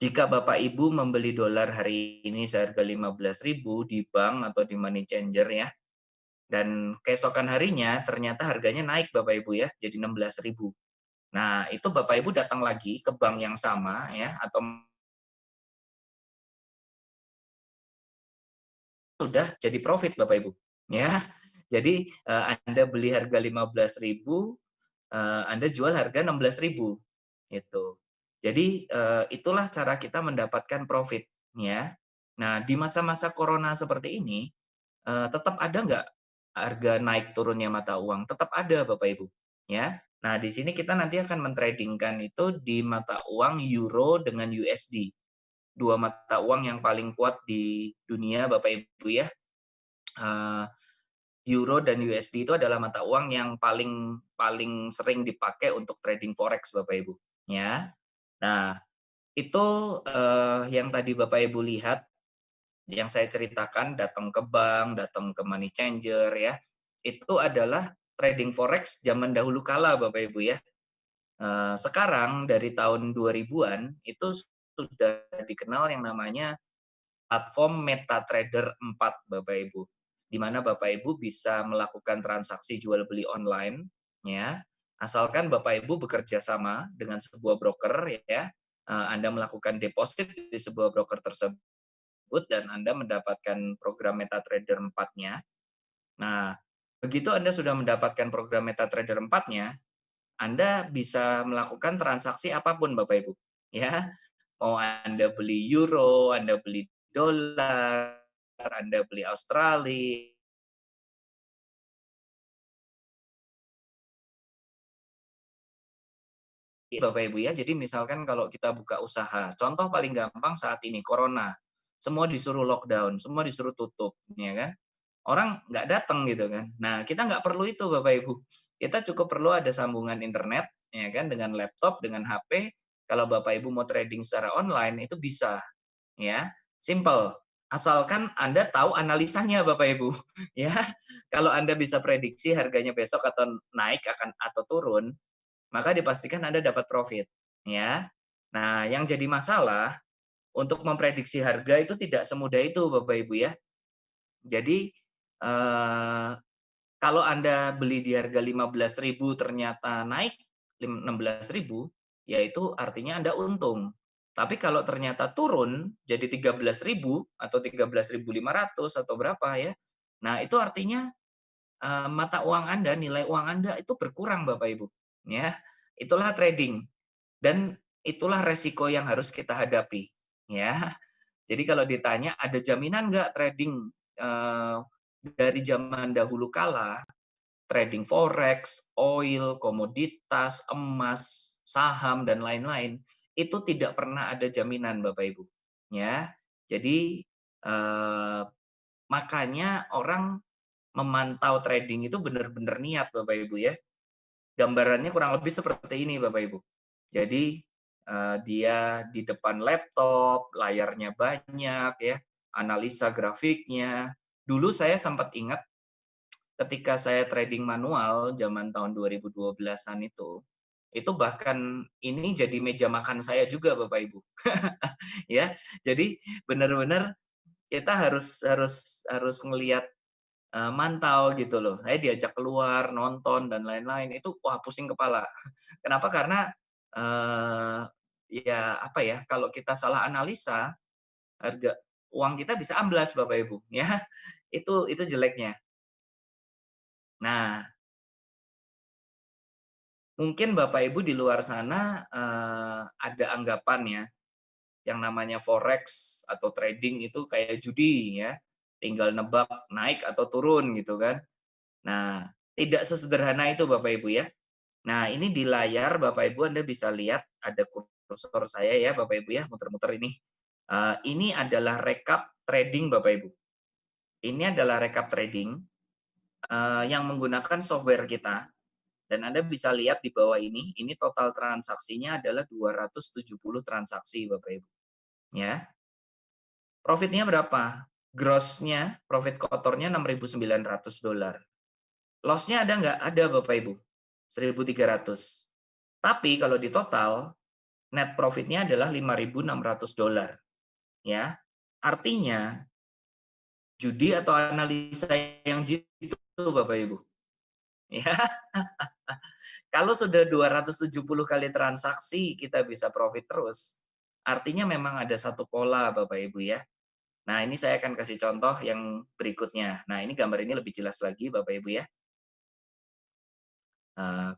Jika Bapak Ibu membeli dolar hari ini seharga 15.000 di bank atau di money changer ya, dan keesokan harinya ternyata harganya naik Bapak Ibu ya, jadi 16.000. Nah, itu Bapak Ibu datang lagi ke bank yang sama ya, atau sudah jadi profit Bapak Ibu, ya. Jadi, Anda beli harga 15.000, Anda jual harga 16.000 gitu. Jadi, itulah cara kita mendapatkan profit, ya. Nah, di masa-masa corona seperti ini, tetap ada nggak harga naik turunnya mata uang? Tetap ada Bapak Ibu, ya. Nah, di sini kita nanti akan itu di mata uang euro dengan USD, 2 mata uang yang paling kuat di dunia Bapak Ibu ya. Eee, Euro dan USD itu adalah mata uang yang paling paling sering dipakai untuk trading forex Bapak Ibu, ya. Nah, itu, yang tadi Bapak Ibu lihat, yang saya ceritakan datang ke bank, datang ke money changer ya, itu adalah trading forex zaman dahulu kala Bapak Ibu ya. Sekarang dari tahun 2000-an itu sudah dikenal yang namanya platform MetaTrader 4 Bapak Ibu, di mana Bapak Ibu bisa melakukan transaksi jual beli online ya, asalkan Bapak Ibu bekerja sama dengan sebuah broker ya, Anda melakukan deposit di sebuah broker tersebut dan Anda mendapatkan program MetaTrader 4-nya. Nah, begitu Anda sudah mendapatkan program MetaTrader 4-nya, Anda bisa melakukan transaksi apapun Bapak Ibu, ya. Mau Anda beli euro, Anda beli dolar, Anda beli Australia, Bapak Ibu ya. Jadi misalkan kalau kita buka usaha, contoh paling gampang saat ini corona, semua disuruh lockdown, semua disuruh tutup, ya kan? Orang nggak datang gitu kan. Nah, kita nggak perlu itu Bapak Ibu. Kita cukup perlu ada sambungan internet, ya kan, dengan laptop, dengan HP. Kalau Bapak Ibu mau trading secara online itu bisa, ya. Simple. Asalkan Anda tahu analisanya Bapak Ibu, ya. Kalau Anda bisa prediksi harganya besok atau naik akan atau turun, maka dipastikan Anda dapat profit, ya. Nah, yang jadi masalah untuk memprediksi harga itu tidak semudah itu Bapak Ibu ya. Jadi, eee, kalau Anda beli di harga 15.000 ternyata naik 16.000, ya itu artinya Anda untung. Tapi kalau ternyata turun jadi 13.000 atau 13.500 atau berapa ya, nah itu artinya, mata uang Anda, nilai uang Anda itu berkurang Bapak Ibu, ya. Itulah trading dan itulah resiko yang harus kita hadapi, ya. Jadi kalau ditanya ada jaminan nggak trading, eee, dari zaman dahulu kala, trading forex, oil, komoditas, emas, saham, dan lain-lain, itu tidak pernah ada jaminan Bapak Ibu, ya. Jadi, eee, makanya orang memantau trading itu benar-benar niat Bapak Ibu ya. Gambarannya kurang lebih seperti ini Bapak Ibu. Jadi, dia di depan laptop, layarnya banyak ya, analisa grafiknya. Dulu saya sempat ingat ketika saya trading manual zaman tahun 2012-an itu bahkan ini jadi meja makan saya juga Bapak Ibu. Ya, jadi benar-benar kita harus harus harus ngelihat, mantau gitu loh. Saya diajak keluar, nonton dan lain-lain, itu wah pusing kepala. Kenapa? Karena, eee, ya apa ya, kalau kita salah analisa, harga uang kita bisa amblas Bapak Ibu, ya. Itu jeleknya. Nah, mungkin Bapak Ibu di luar sana, ada anggapan ya, yang namanya forex atau trading itu kayak judi ya, tinggal nebak naik atau turun gitu kan. Nah, tidak sesederhana itu Bapak Ibu ya. Nah, ini di layar Bapak Ibu Anda bisa lihat ada kursor saya ya Bapak Ibu ya, muter-muter ini. Ini adalah rekap trading Bapak Ibu. Ini adalah rekap trading, yang menggunakan software kita dan Anda bisa lihat di bawah ini total transaksinya adalah 270 transaksi Bapak Ibu, ya. Profitnya berapa? Gross-nya, profit kotornya $6.900. Loss-nya ada nggak? Ada Bapak Ibu, 1.300. Tapi kalau di total net profit-nya adalah $5.600 ya. Artinya judi atau analisa yang jitu Bapak Ibu. Ya, kalau sudah 270 kali transaksi kita bisa profit terus, artinya memang ada satu pola Bapak Ibu ya. Nah, ini saya akan kasih contoh yang berikutnya. Nah, ini gambar ini lebih jelas lagi Bapak Ibu ya.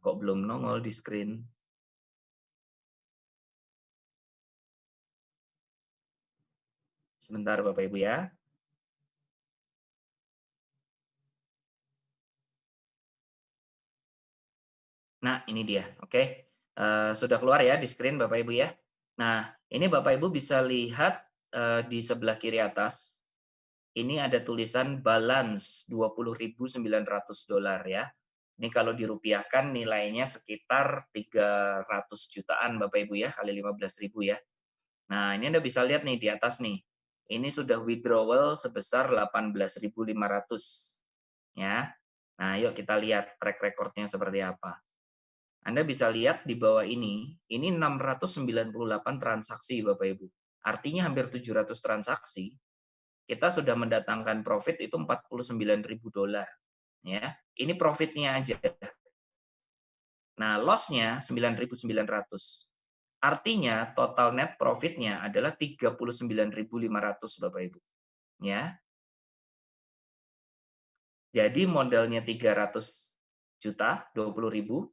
Kok belum nongol di screen? Sebentar Bapak Ibu ya. Nah, ini dia. Oke. Sudah keluar ya di screen Bapak Ibu ya. Nah, ini Bapak Ibu bisa lihat di sebelah kiri atas. Ini ada tulisan balance $20.900 ya. Ini kalau dirupiahkan nilainya sekitar 300 jutaan Bapak Ibu ya, kali 15.000 ya. Nah, ini Anda bisa lihat nih di atas nih. Ini sudah withdrawal sebesar 18.500 ya. Nah, yuk kita lihat track recordnya seperti apa. Anda bisa lihat di bawah ini 698 transaksi Bapak Ibu. Artinya hampir 700 transaksi, kita sudah mendatangkan profit itu $49.000 ya. Ini profitnya aja. Nah, loss-nya 9.900. Artinya total net profit-nya adalah 39.500 Bapak Ibu. Ya. Jadi modalnya 300 juta, 20.000,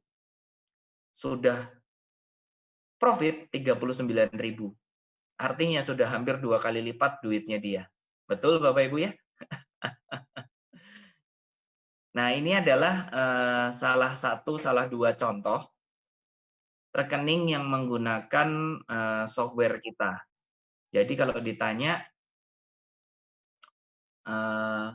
sudah profit 39.000. Artinya sudah hampir 2 kali lipat duitnya dia. Betul Bapak Ibu ya? Nah, ini adalah salah dua contoh rekening yang menggunakan software kita. Jadi kalau ditanya, eee,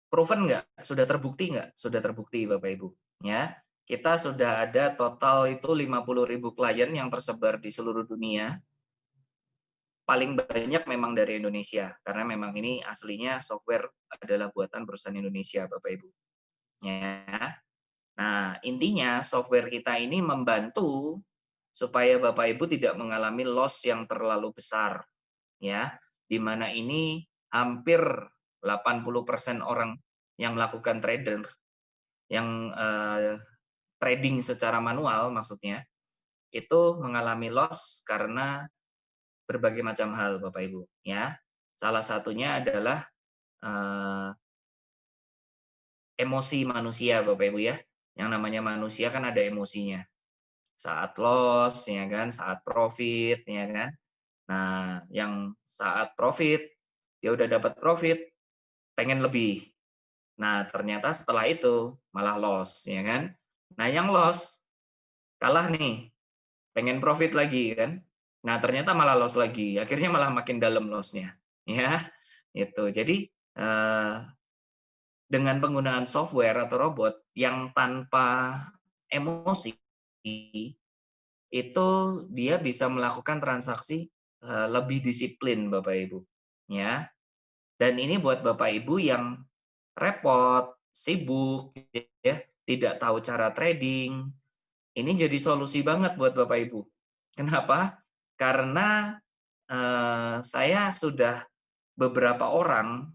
proven nggak? Sudah terbukti nggak? Sudah terbukti Bapak Ibu, ya. Kita sudah ada total itu 50.000 klien yang tersebar di seluruh dunia. Paling banyak memang dari Indonesia, karena memang ini aslinya software adalah buatan perusahaan Indonesia, Bapak Ibu, ya. Nah, intinya software kita ini membantu supaya Bapak Ibu tidak mengalami loss yang terlalu besar, ya. Di mana ini hampir 80% orang yang melakukan yang trading secara manual maksudnya, itu mengalami loss karena berbagai macam hal Bapak Ibu, ya. Salah satunya adalah eh, emosi manusia Bapak Ibu ya. Yang namanya manusia kan ada emosinya. Saat loss ya kan, saat profit ya kan. Nah, yang saat profit dia udah dapat profit, pengen lebih. Nah, ternyata setelah itu malah loss ya kan. Nah, yang loss kalah nih, pengen profit lagi kan. Nah, ternyata malah loss lagi. Akhirnya malah makin dalam loss-nya. Ya, itu. Jadi dengan penggunaan software atau robot yang tanpa emosi, itu dia bisa melakukan transaksi lebih disiplin Bapak Ibu. Ya. Dan ini buat Bapak Ibu yang repot, sibuk, ya, tidak tahu cara trading, ini jadi solusi banget buat Bapak Ibu. Kenapa? Karena saya sudah beberapa orang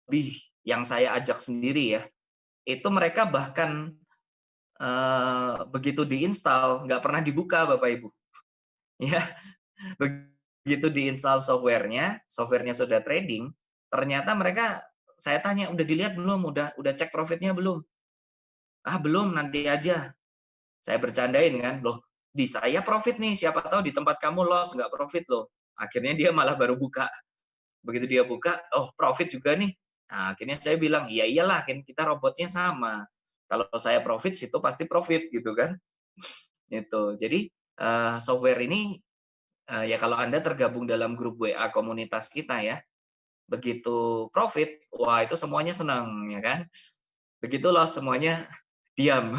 lebih yang saya ajak sendiri ya, itu mereka bahkan begitu diinstal nggak pernah dibuka Bapak Ibu. Ya, begitu diinstal softwarenya, softwarenya sudah trading, ternyata mereka saya tanya udah dilihat belum, udah cek profitnya belum? Ah belum, nanti aja. Saya bercandain kan, loh di saya profit nih, siapa tahu di tempat kamu loss nggak profit loh. Akhirnya dia malah baru buka. Begitu dia buka, oh profit juga nih. Nah, akhirnya saya bilang, iya iyalah kan kita robotnya sama. Kalau saya profit, situ pasti profit gitu kan. Itu. Jadi software ini ya kalau Anda tergabung dalam grup WA komunitas kita ya, begitu profit, wah itu semuanya senang ya kan. Begitu loss semuanya diam.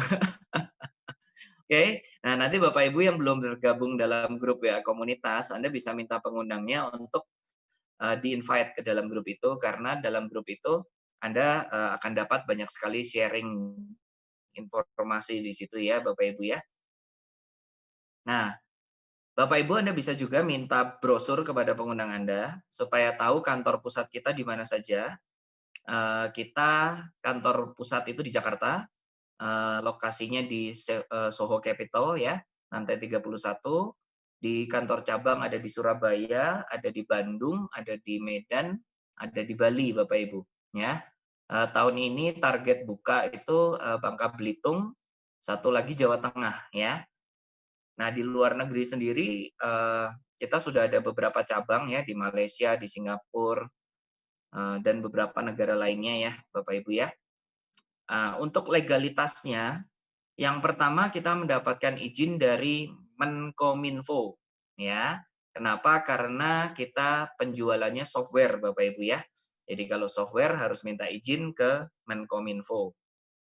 Oke, nah nanti Bapak Ibu yang belum tergabung dalam grup WA komunitas, Anda bisa minta pengundangnya untuk di-invite ke dalam grup itu karena dalam grup itu Anda akan dapat banyak sekali sharing informasi di situ ya, Bapak Ibu ya. Nah, Bapak Ibu Anda bisa juga minta brosur kepada pengundang Anda supaya tahu kantor pusat kita di mana saja. Kita kantor pusat itu di Jakarta, lokasinya di Soho Capital ya, lantai 31. Di kantor cabang ada di Surabaya, ada di Bandung, ada di Medan, ada di Bali, Bapak Ibu, ya. Tahun ini target buka itu Bangka Belitung, satu lagi Jawa Tengah, ya. Nah, di luar negeri sendiri kita sudah ada beberapa cabang ya di Malaysia, di Singapura, dan beberapa negara lainnya ya, Bapak Ibu ya. Untuk legalitasnya, yang pertama kita mendapatkan izin dari Menkominfo, ya. Kenapa? Karena kita penjualannya software, Bapak Ibu ya. Jadi kalau software harus minta izin ke Menkominfo.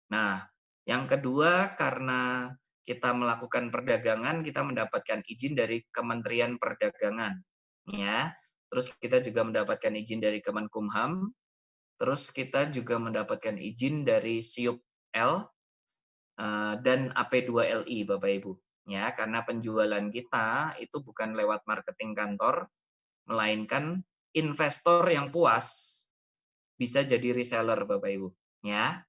Nah, yang kedua karena kita melakukan perdagangan, kita mendapatkan izin dari Kementerian Perdagangan, ya. Terus kita juga mendapatkan izin dari Kemenkumham, terus kita juga mendapatkan izin dari SIUP-L dan AP2LI, Bapak Ibu. Ya, karena penjualan kita itu bukan lewat marketing kantor, melainkan investor yang puas bisa jadi reseller, Bapak Ibu. Ya,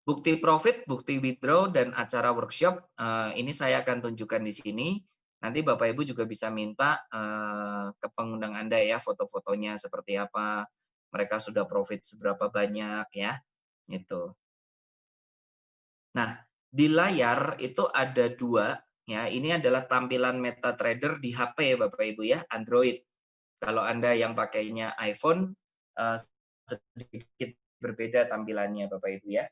bukti profit, bukti withdraw, dan acara workshop ini saya akan tunjukkan di sini. Nanti Bapak Ibu juga bisa minta ke pengundang Anda ya foto-fotonya seperti apa, mereka sudah profit seberapa banyak ya, itu. Nah, di layar itu ada dua, ya. Ini adalah tampilan MetaTrader di HP Bapak Ibu ya, Android. Kalau Anda yang pakainya iPhone, sedikit berbeda tampilannya Bapak Ibu ya.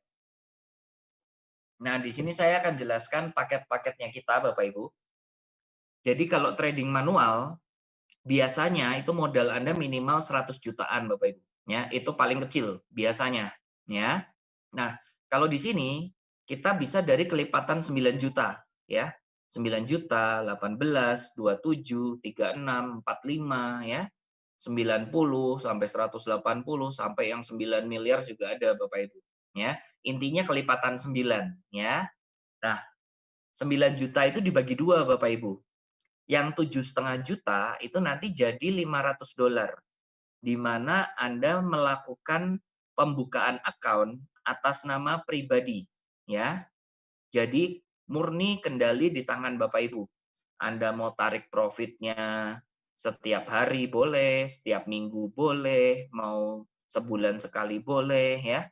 Nah, di sini saya akan jelaskan paket-paketnya kita Bapak Ibu. Jadi kalau trading manual, biasanya itu modal Anda minimal 100 jutaan Bapak Ibu. Ya, itu paling kecil biasanya. Ya. Nah, kalau di sini kita bisa dari kelipatan 9 juta ya. 9 juta, 18, 27, 36, 45 ya. 90 sampai 180 sampai yang 9 miliar juga ada Bapak Ibu ya. Intinya kelipatan 9 ya. Nah, 9 juta itu dibagi dua Bapak Ibu. Yang 7,5 juta itu nanti jadi $500 di mana Anda melakukan pembukaan akun atas nama pribadi ya. Jadi murni kendali di tangan Bapak Ibu. Anda mau tarik profitnya setiap hari boleh, setiap minggu boleh, mau sebulan sekali boleh ya.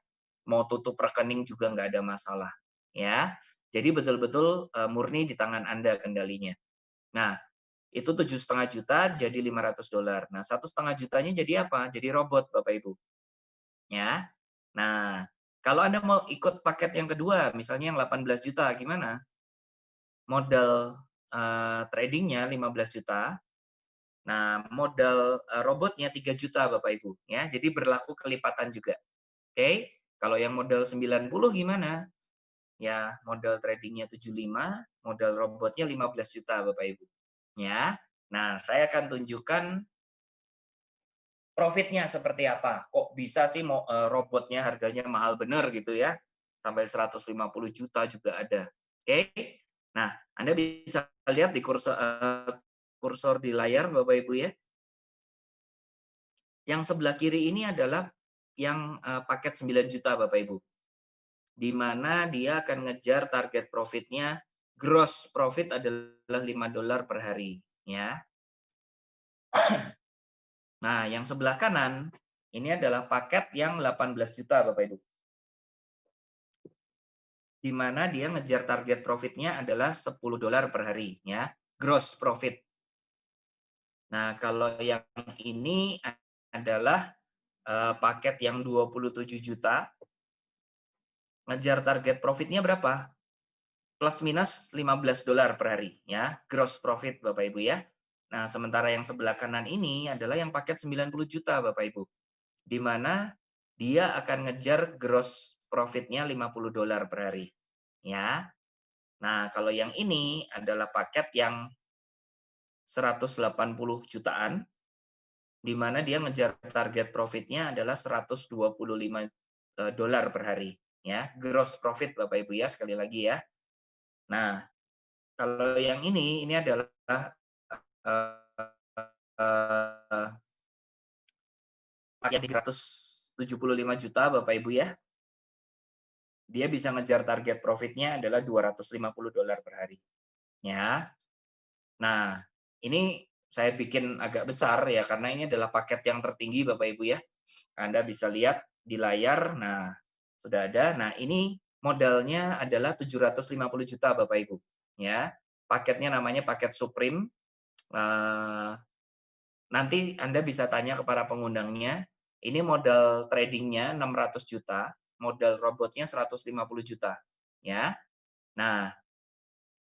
Mau tutup rekening juga nggak ada masalah ya. Jadi betul-betul murni di tangan Anda kendalinya. Nah, itu 7,5 juta jadi $500. Nah, 1,5 jutanya jadi apa? Jadi robot Bapak Ibu. Ya. Nah, kalau Anda mau ikut paket yang kedua, misalnya yang 18 juta, gimana? Modal tradingnya 15 juta. Nah, modal robotnya 3 juta Bapak Ibu. Ya, jadi berlaku kelipatan juga. Oke. Kalau yang modal 90 gimana? Ya, modal tradingnya 75, modal robotnya 15 juta Bapak Ibu. Ya. Nah, saya akan tunjukkan profitnya seperti apa. Kok bisa sih robotnya harganya mahal bener gitu ya. Sampai 150 juta juga ada. Oke. Nah, Anda bisa lihat di kursor di layar Bapak Ibu ya. Yang sebelah kiri ini adalah yang paket 9 juta Bapak Ibu. Di mana dia akan ngejar target profitnya, gross profit adalah $5 per hari ya. Nah, yang sebelah kanan ini adalah paket yang 18 juta Bapak Ibu. Di mana dia ngejar target profitnya adalah $10 per hari ya, gross profit. Nah, kalau yang ini adalah paket yang 27 juta, ngejar target profitnya berapa? Plus minus $15 per hari ya, gross profit Bapak Ibu ya. Nah, sementara yang sebelah kanan ini adalah yang paket 90 juta Bapak Ibu. Di mana dia akan ngejar gross profitnya $50 per hari. Ya. Nah, kalau yang ini adalah paket yang 180 jutaan, di mana dia ngejar target profitnya adalah $125 per hari. ya, gross profit Bapak Ibu ya, sekali lagi ya. Nah, kalau yang ini adalah, eee, paket 375 juta Bapak Ibu ya, dia bisa ngejar target profitnya adalah $250 per hari, ya. Nah, ini saya bikin agak besar ya, karena ini adalah paket yang tertinggi Bapak Ibu ya. Anda bisa lihat di layar, nah sudah ada. Nah ini modalnya adalah 750 juta Bapak Ibu, ya. Paketnya namanya paket Supreme, eee, nanti Anda bisa tanya ke para pengundangnya, ini modal tradingnya 600 juta, modal robotnya 150 juta, ya. Nah,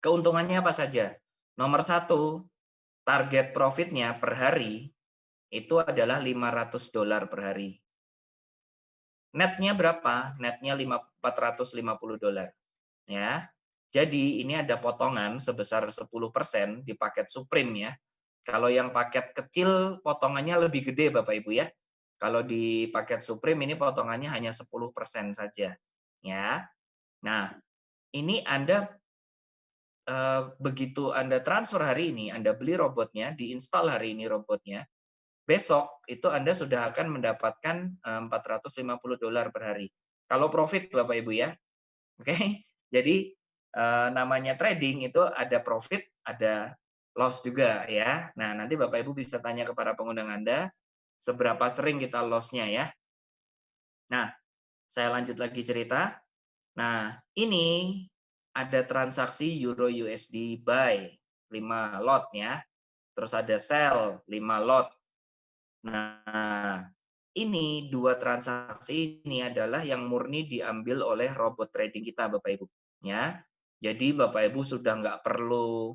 keuntungannya apa saja? Nomor satu, target profitnya per hari itu adalah $500 per hari. Netnya berapa? Netnya 450 dolar, ya. Jadi ini ada potongan sebesar 10% di paket Supreme ya. Kalau yang paket kecil potongannya lebih gede Bapak Ibu ya. Kalau di paket Supreme ini potongannya hanya 10% saja, ya. Nah, ini Anda begitu Anda transfer hari ini, Anda beli robotnya, diinstal hari ini robotnya, besok itu Anda sudah akan mendapatkan $450 per hari. Kalau profit Bapak Ibu ya, oke. Jadi namanya trading itu ada profit, ada loss juga ya. Nah, nanti Bapak Ibu bisa tanya kepada pengundang Anda seberapa sering kita loss-nya ya. Nah, saya lanjut lagi cerita. Nah, ini ada transaksi Euro USD buy 5 lot ya. Terus ada sell 5 lot. Nah, ini 2 transaksi ini adalah yang murni diambil oleh robot trading kita Bapak Ibu, ya. Jadi Bapak Ibu sudah nggak perlu,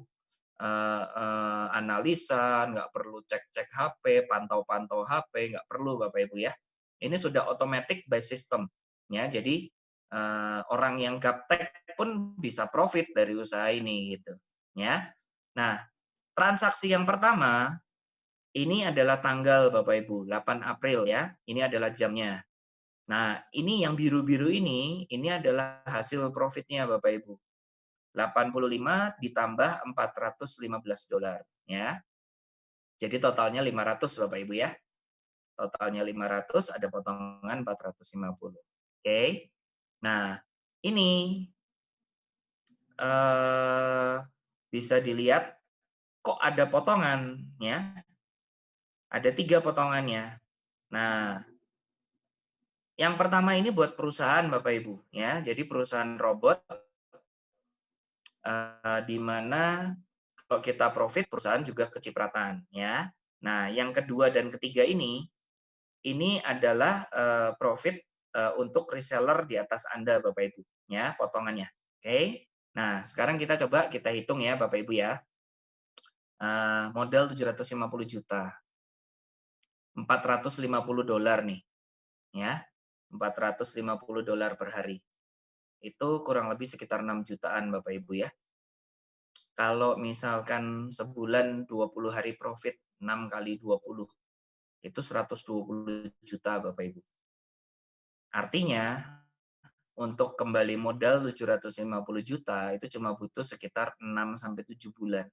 analisa, nggak perlu cek-cek HP, pantau-pantau HP, nggak perlu Bapak Ibu ya. Ini sudah automatic by system, ya. Jadi, orang yang gaptek pun bisa profit dari usaha ini gitu, ya. Nah, transaksi yang pertama ini adalah tanggal Bapak Ibu, 8 April ya, ini adalah jamnya. Nah, ini yang biru-biru ini adalah hasil profitnya Bapak Ibu. 85 ditambah $415 ya. Jadi totalnya 500 Bapak Ibu ya. Totalnya 500, ada potongan 450. Oke. Nah, ini eh, bisa dilihat kok ada potongan ya. Ada 3 potongannya. Nah, yang pertama ini buat perusahaan Bapak Ibu ya. Jadi perusahaan robot di mana kalau kita profit perusahaan juga kecipratan ya. Nah, yang kedua dan ketiga ini adalah profit untuk reseller di atas Anda Bapak Ibu ya, potongannya. Oke. Nah, sekarang kita hitung ya Bapak Ibu ya. Modal 750 juta. $450 nih ya. $450 per hari. Itu kurang lebih sekitar 6 jutaan Bapak Ibu ya. Kalau misalkan sebulan 20 hari profit, 6 kali 20, itu 120 juta Bapak Ibu. Artinya, untuk kembali modal 750 juta, itu cuma butuh sekitar 6 sampai 7 bulan.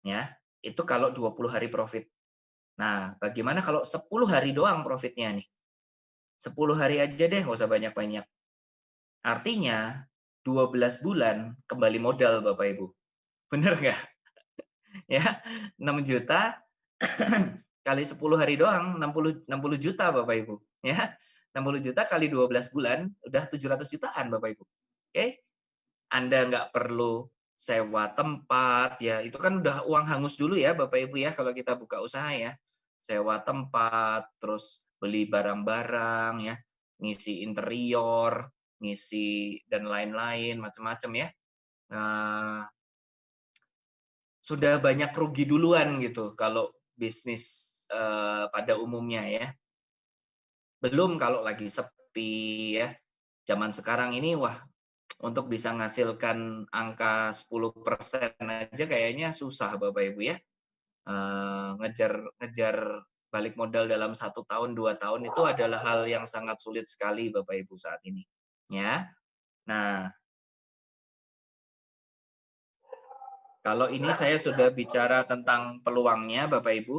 Ya, itu kalau 20 hari profit. Nah, bagaimana kalau 10 hari doang profitnya nih? 10 hari aja deh, nggak usah banyak-banyak. Artinya, 12 bulan kembali modal Bapak Ibu. Bener nggak? Ya, 6 juta kali 10 hari doang 60 juta Bapak Ibu, ya. 60 juta kali 12 bulan udah 700 jutaan Bapak Ibu. Oke? Anda nggak perlu sewa tempat ya, itu kan udah uang hangus dulu ya Bapak Ibu ya kalau kita buka usaha ya. Sewa tempat, terus beli barang-barang ya, ngisi interior, ngisi dan lain-lain macam-macam ya. Nah, sudah banyak rugi duluan gitu kalau bisnis pada umumnya ya. Belum kalau lagi sepi ya. Zaman sekarang ini wah untuk bisa menghasilkan angka 10% aja kayaknya susah Bapak Ibu ya. Ngejar ngejar balik modal dalam 1 tahun, 2 tahun itu adalah hal yang sangat sulit sekali Bapak Ibu saat ini. ya. Nah, kalau ini saya sudah bicara tentang peluangnya, Bapak Ibu.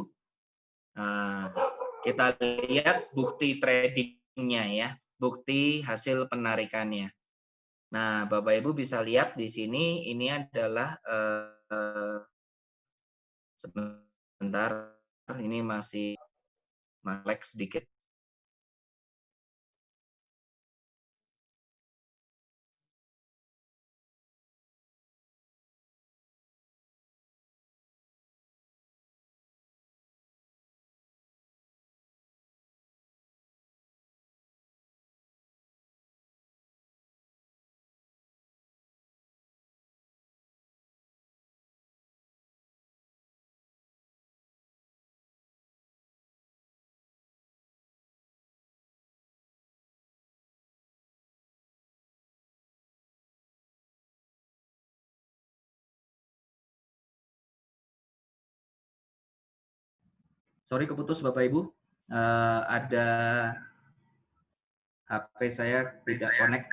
Nah, kita lihat bukti tradingnya ya, bukti hasil penarikannya. Nah, Bapak Ibu bisa lihat di sini ini adalah sebentar, ini masih melek sedikit. Sorry keputus Bapak Ibu. Ada HP saya tidak connect.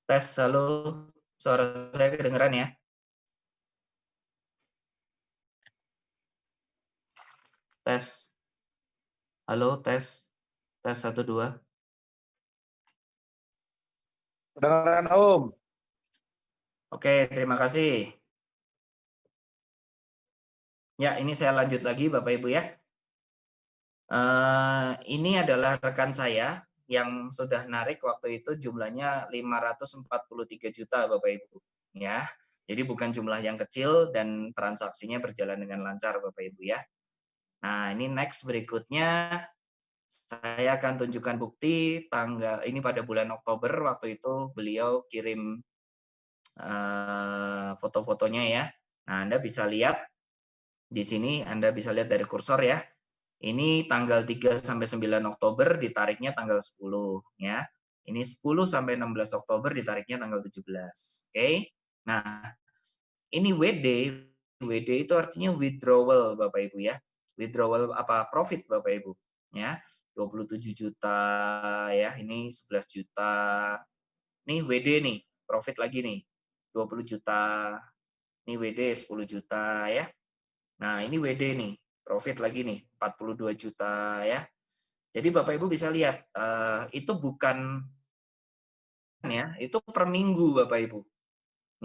Tes, halo. Suara saya kedengeran ya? Tes. Halo, tes. Tes 1 2. Kedengeran Om. Oke, terima kasih. Ya, ini saya lanjut lagi Bapak Ibu ya. Ini adalah rekan saya yang sudah narik waktu itu jumlahnya 543 juta Bapak Ibu. Ya, jadi bukan jumlah yang kecil dan transaksinya berjalan dengan lancar Bapak Ibu ya. Nah, ini next berikutnya saya akan tunjukkan bukti tanggal ini pada bulan Oktober waktu itu beliau kirim foto-fotonya ya. Nah, Anda bisa lihat di sini, Anda bisa lihat dari kursor ya. Ini tanggal 3 sampai 9 Oktober ditariknya tanggal 10 ya. Ini 10 sampai 16 Oktober ditariknya tanggal 17. Oke. Nah, ini WD. WD itu artinya withdrawal Bapak Ibu ya. Withdrawal apa profit Bapak Ibu ya. 27 juta ya, ini 11 juta. Nih WD nih, profit lagi nih. 20 juta. Ini WD 10 juta ya. Nah, ini WD nih, profit lagi nih, 42 juta ya. Jadi Bapak Ibu bisa lihat, itu bukan ya, itu per minggu Bapak Ibu.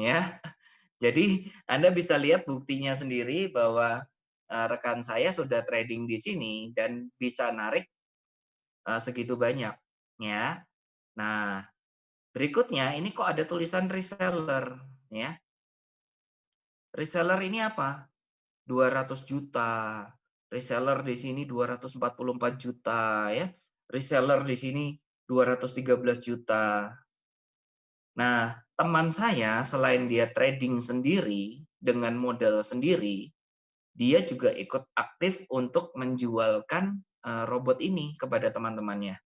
Ya. Jadi Anda bisa lihat buktinya sendiri bahwa rekan saya sudah trading di sini dan bisa narik segitu banyak. Ya. Nah, berikutnya ini kok ada tulisan reseller ya. Reseller ini apa? 200 juta. Reseller di sini 244 juta ya. Reseller di sini 213 juta. Nah, teman saya selain dia trading sendiri dengan modal sendiri, dia juga ikut aktif untuk menjualkan robot ini kepada teman-temannya.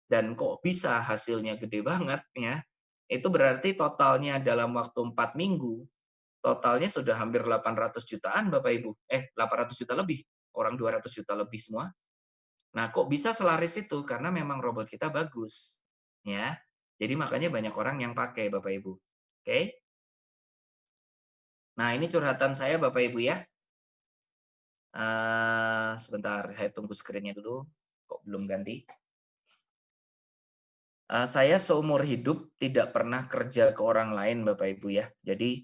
Dan kok bisa hasilnya gede banget ya. Itu berarti totalnya dalam waktu 4 minggu, totalnya sudah hampir 800 jutaan Bapak Ibu. 800 juta lebih. Orang 200 juta lebih semua. Nah, kok bisa selaris itu? Karena memang robot kita bagus. Ya. Jadi makanya banyak orang yang pakai Bapak Ibu. Oke. Nah, ini curhatan saya Bapak Ibu ya. Sebentar, saya tunggu screen-nya dulu. Kok belum ganti? Saya seumur hidup tidak pernah kerja ke orang lain Bapak Ibu ya. Jadi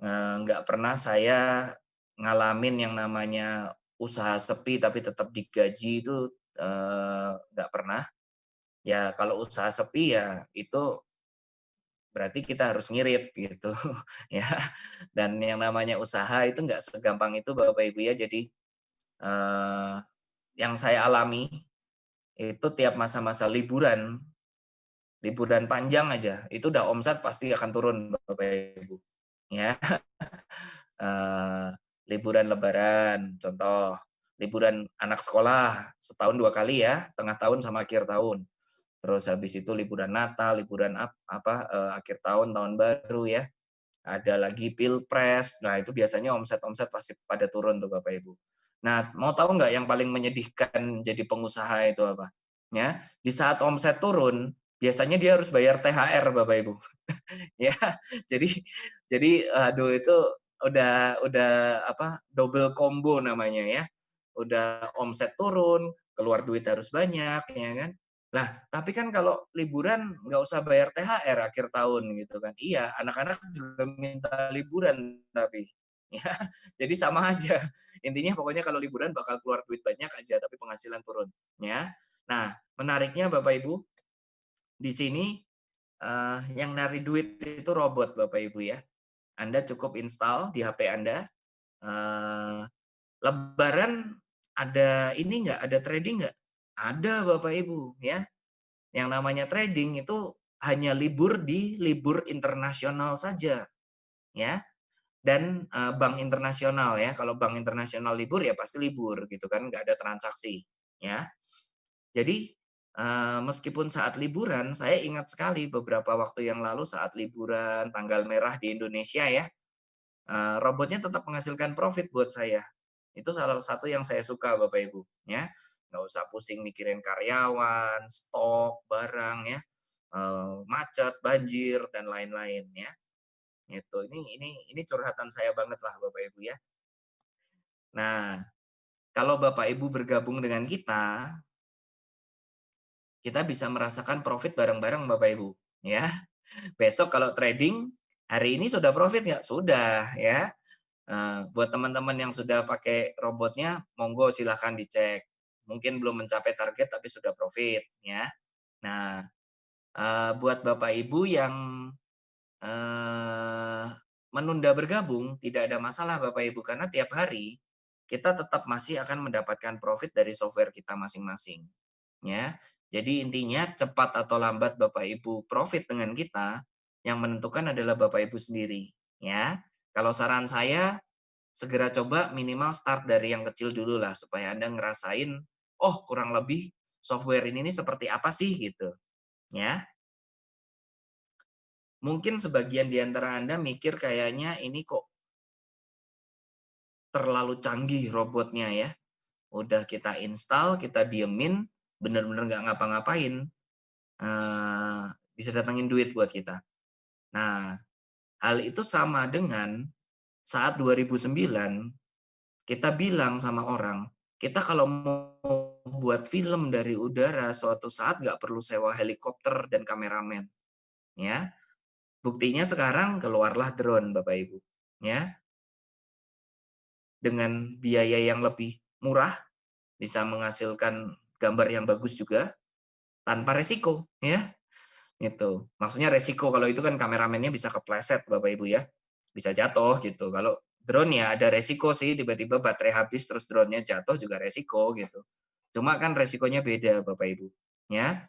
nggak pernah saya ngalamin yang namanya usaha sepi tapi tetap digaji itu nggak pernah. Ya kalau usaha sepi ya itu berarti kita harus ngirit gitu ya. Dan yang namanya usaha itu nggak segampang itu Bapak Ibu ya. Jadi eh, yang saya alami itu tiap masa-masa liburan, liburan panjang aja itu udah omset pasti akan turun Bapak Ibu ya. eh, Liburan Lebaran, contoh liburan anak sekolah setahun 2 kali ya, tengah tahun sama akhir tahun. Terus habis itu liburan Natal, liburan akhir tahun, tahun baru ya. ada lagi pilpres. Nah, itu biasanya omset-omset pasti pada turun tuh Bapak Ibu. Nah, mau tahu nggak yang paling menyedihkan jadi pengusaha itu apa? Ya, di saat omset turun, biasanya dia harus bayar THR Bapak Ibu. Ya, jadi aduh itu udah apa, double combo namanya ya. Udah omset turun, keluar duit harus banyak, ya kan. Lah, tapi kan kalau liburan nggak usah bayar THR akhir tahun gitu kan. Iya, anak-anak juga minta liburan tapi, ya, jadi sama aja. Intinya pokoknya kalau liburan bakal keluar duit banyak aja, tapi penghasilan turun, ya. Nah, menariknya Bapak Ibu, di sini yang nari duit itu robot Bapak Ibu ya. Anda cukup install di HP Anda, eee, lebaran ada ini nggak, ada trading nggak? Ada Bapak Ibu ya. Yang namanya trading itu hanya libur di libur internasional saja ya, dan, bank internasional ya. Kalau bank internasional libur ya pasti libur gitu kan, nggak ada transaksi ya. Jadi, meskipun saat liburan, saya ingat sekali beberapa waktu yang lalu saat liburan tanggal merah di Indonesia ya, robotnya tetap menghasilkan profit buat saya. Itu salah satu yang saya suka Bapak Ibu, ya. Nggak usah pusing mikirin karyawan, stok, barang ya, macet, banjir, dan lain-lain ya, gitu. Ini curhatan saya banget lah Bapak Ibu ya. Nah, kalau Bapak Ibu bergabung dengan kita bisa merasakan profit bareng-bareng Bapak Ibu, ya. Besok kalau trading, hari ini sudah profit nggak? Sudah, ya. Buat teman-teman yang sudah pakai robotnya, monggo silahkan dicek. Mungkin belum mencapai target tapi sudah profit, ya. Nah, buat Bapak Ibu yang, eee, menunda bergabung, tidak ada masalah Bapak Ibu, karena tiap hari kita tetap masih akan mendapatkan profit dari software kita masing-masing. Ya. Jadi intinya cepat atau lambat Bapak Ibu profit dengan kita, yang menentukan adalah Bapak Ibu sendiri, ya. Kalau saran saya, segera coba minimal start dari yang kecil dulu lah supaya Anda ngerasain, "Oh, kurang lebih software ini nih seperti apa sih?" gitu, ya. Mungkin sebagian di antara Anda mikir kayaknya ini kok terlalu canggih robotnya ya. Udah kita install, kita diemin, bener-bener nggak ngapa-ngapain, bisa datangin duit buat kita. Nah, hal itu sama dengan saat 2009 kita bilang sama orang, kita kalau mau buat film dari udara suatu saat nggak perlu sewa helikopter dan kameramen, ya. Buktinya sekarang keluarlah drone Bapak Ibu, ya. Dengan biaya yang lebih murah, bisa menghasilkan gambar yang bagus juga, tanpa resiko, ya. Itu. Maksudnya resiko kalau itu kan kameramennya bisa kepleset Bapak Ibu ya, bisa jatuh gitu. Kalau drone ya ada resiko sih, tiba-tiba baterai habis terus drone-nya jatuh juga resiko gitu. Cuma kan resikonya beda Bapak Ibu, ya.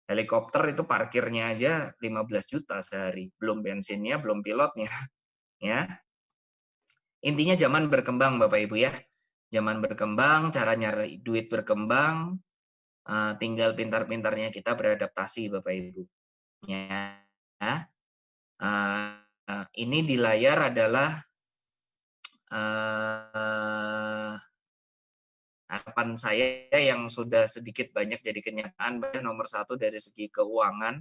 Helikopter itu parkirnya aja 15 juta sehari, belum bensinnya, belum pilotnya, ya. Intinya zaman berkembang Bapak Ibu ya. Zaman berkembang, cara nyari duit berkembang, tinggal pintar-pintarnya kita beradaptasi Bapak Ibu, ya. Ini di layar adalah, eee, harapan saya yang sudah sedikit banyak jadi kenyataan, nomor satu dari segi keuangan,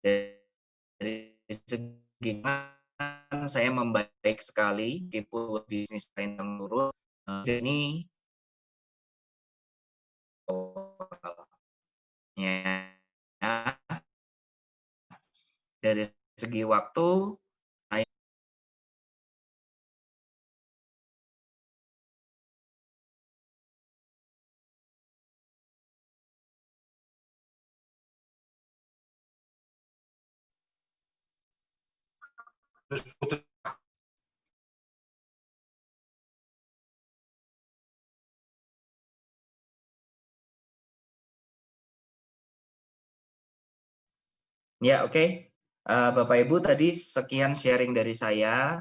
dari segi keuangan saya membaik sekali, meskipun bisnis lain yang turun, ini ya, dari segi waktu saya ya oke, Bapak Ibu tadi sekian sharing dari saya.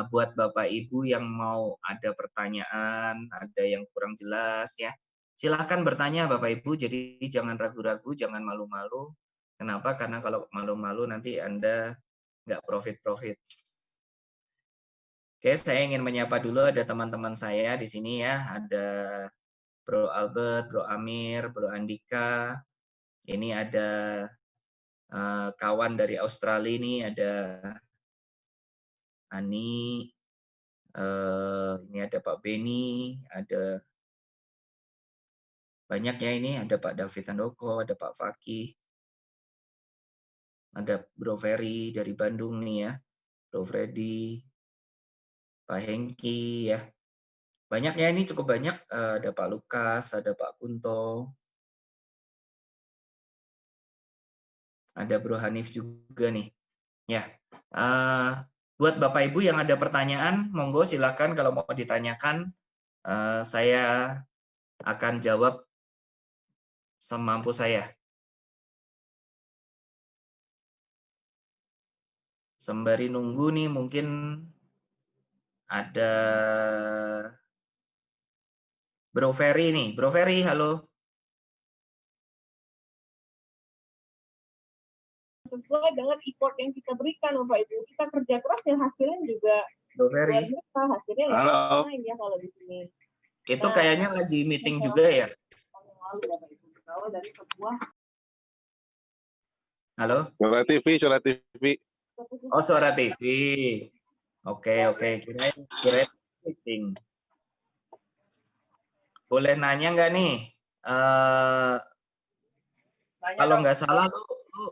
Buat Bapak Ibu yang mau ada pertanyaan, ada yang kurang jelas ya, silahkan bertanya Bapak Ibu, jadi jangan ragu-ragu, jangan malu-malu. Kenapa? Karena kalau malu-malu nanti Anda nggak profit-profit. Oke, saya ingin menyapa dulu ada teman-teman saya di sini ya. Ada Bro Albert, Bro Amir, Bro Andika. Ini ada kawan dari Australia nih, ada Ani. Ini ada Pak Beni, ada banyak ya ini. Ada Pak David Handoko, ada Pak Fakih. Ada Bro Ferry dari Bandung nih ya. Bro Freddy, Pak Hengki ya. Banyak ya ini, cukup banyak. Ada Pak Lukas, ada Pak Kunto, ada Bro Hanif juga nih. Ya, buat Bapak Ibu yang ada pertanyaan, monggo silakan kalau mau ditanyakan. Saya akan jawab semampu saya. Sembari nunggu nih mungkin ada Bro Ferry nih. Bro Ferry, halo. Sesuai dengan effort yang kita berikan Bapak Ibu. Kita kerja keras dan hasilnya juga Bro luar Ferry. biasa. Hasilnya nggak Halo. main ya kalau di sini. Itu kayaknya lagi meeting juga ya? Dari sebuah Halo? Suara TV. Oh, suara TV. Oke. Kirain meeting. Boleh nanya nggak nih? Kalau nggak salah lu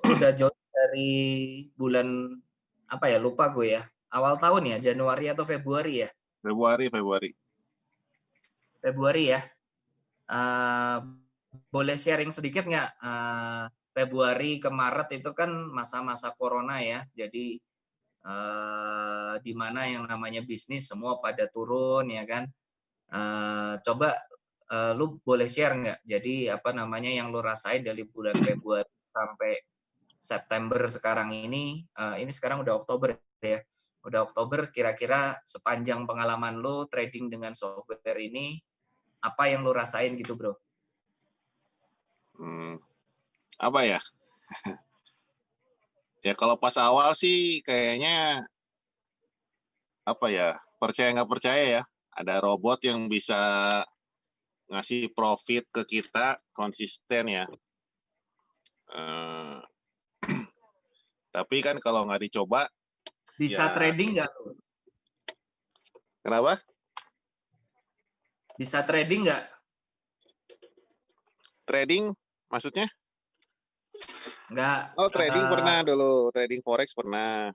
udah join dari bulan apa ya? Lupa gue ya. Awal tahun ya, Januari atau Februari ya? Februari. Februari ya. Boleh sharing sedikit nggak? Februari ke Maret itu kan masa-masa corona ya. Jadi di mana yang namanya bisnis semua pada turun ya kan. Coba lu boleh share nggak? Jadi apa namanya yang lu rasain dari bulan Februari sampai September sekarang ini sekarang udah Oktober ya. Udah Oktober, kira-kira sepanjang pengalaman lu trading dengan software ini, apa yang lu rasain gitu, Bro? Apa ya? Ya kalau pas awal sih kayaknya apa ya? Percaya nggak percaya ya? Ada robot yang bisa ngasih profit ke kita konsisten ya. Tapi kan kalau nggak dicoba, bisa ya... trading nggak? Kenapa? Bisa trading nggak? Trading maksudnya? Nggak. Oh, trading pernah dulu. Trading forex pernah.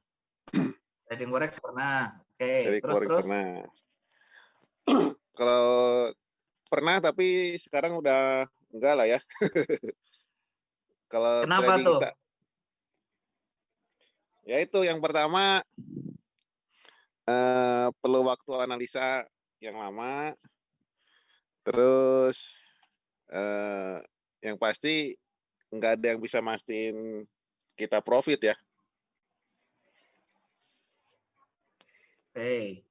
Trading forex pernah. Oke, Trading forex terus. pernah. Kalau pernah tapi sekarang udah enggak lah ya. Kalau Kenapa trading tuh? kita, ya itu yang pertama perlu waktu analisa yang lama. Terus yang pasti nggak ada yang bisa mastiin kita profit ya. Oke.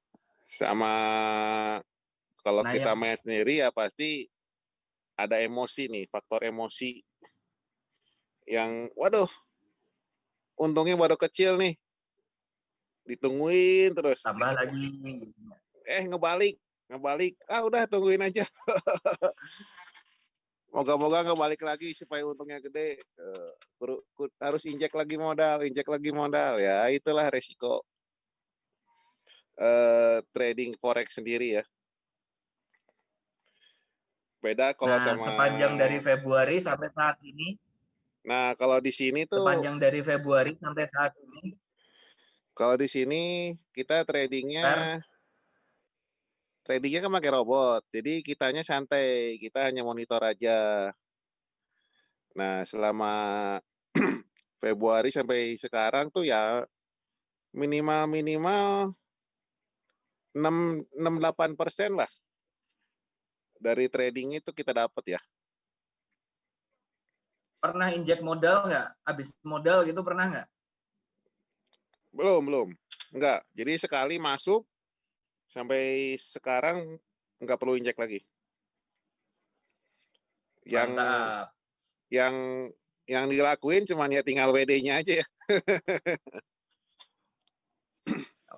Sama kalau Nah, kita main sendiri ya pasti ada emosi nih, faktor emosi yang waduh untungnya baru kecil nih, ditungguin terus tambah lagi. ngebalik udah tungguin aja. Moga-moga ngebalik lagi supaya untungnya gede. Harus injek lagi modal ya, itulah resiko trading forex sendiri ya. Beda kalau Nah, sama sepanjang dari Februari sampai saat ini. Nah, kalau di sini tuh Sepanjang dari Februari sampai saat ini. Kalau di sini kita tradingnya kan pakai robot. Jadi kitanya santai, kita hanya monitor aja. Nah, selama Februari sampai sekarang tuh ya minimal 6-8% lah dari trading itu kita dapat ya. Pernah injek modal nggak? Habis modal gitu pernah nggak? Belum. Enggak. Jadi sekali masuk sampai sekarang nggak perlu injek lagi. Mantap. Yang dilakuin cuma ya tinggal WD-nya aja ya.